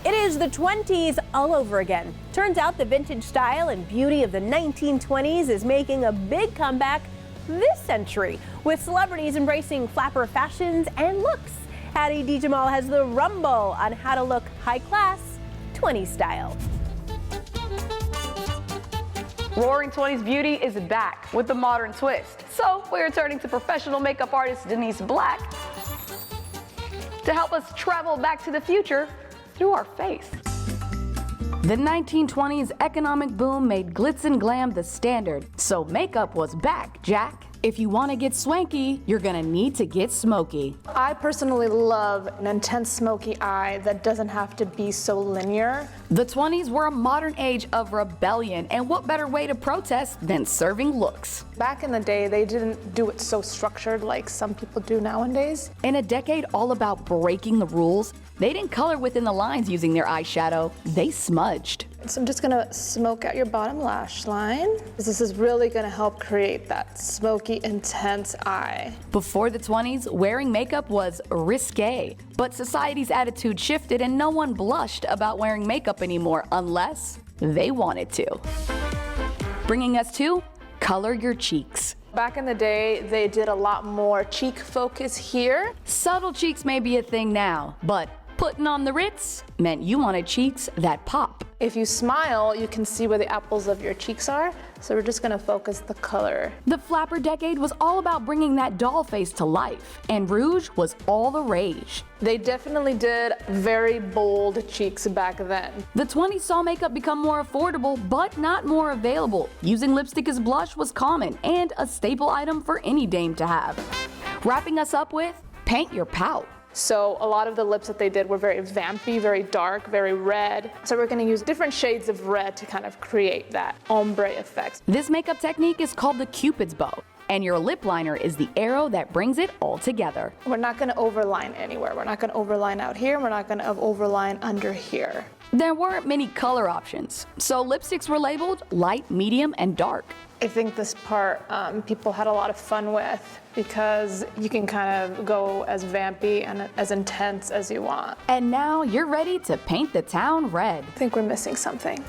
It is the 20s all over again. Turns out the vintage style and beauty of the 1920s is making a big comeback this century, with celebrities embracing flapper fashions and looks. Hattie D. Jamal has the rumble on how to look high class 20s style. Roaring 20s beauty is back with the modern twist. So we're turning to professional makeup artist Denise Black to help us travel back to the future through our face. The 1920s economic boom made glitz and glam the standard, so makeup was back, Jack. If you want to get swanky, you're gonna need to get smoky. I personally love an intense smoky eye that doesn't have to be so linear. The 20s were a modern age of rebellion, and what better way to protest than serving looks? Back in the day, they didn't do it so structured like some people do nowadays. In a decade all about breaking the rules, they didn't color within the lines using their eyeshadow, they smudged. So I'm just gonna smoke out your bottom lash line. This is really gonna help create that smoky, intense eye. Before the 20s, wearing makeup was risque, but society's attitude shifted and no one blushed about wearing makeup anymore unless they wanted to. Bringing us to color your cheeks. Back in the day, they did a lot more cheek focus here. Subtle cheeks may be a thing now, but putting on the Ritz meant you wanted cheeks that pop. If you smile, you can see where the apples of your cheeks are, so we're just gonna focus the color. The flapper decade was all about bringing that doll face to life, and rouge was all the rage. They definitely did very bold cheeks back then. The 20s saw makeup become more affordable, but not more available. Using lipstick as blush was common and a staple item for any dame to have. Wrapping us up with paint your pout. So a lot of the lips that they did were very vampy, very dark, very red. So we're gonna use different shades of red to kind of create that ombre effect. This makeup technique is called the Cupid's bow, and your lip liner is the arrow that brings it all together. We're not gonna overline anywhere. We're not gonna overline out here. We're not gonna overline under here. There weren't many color options, so lipsticks were labeled light, medium, and dark. I think this part people had a lot of fun with because you can kind of go as vampy and as intense as you want. And now you're ready to paint the town red. I think we're missing something.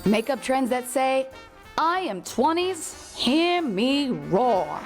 Makeup trends that say, I am 20s, hear me roar.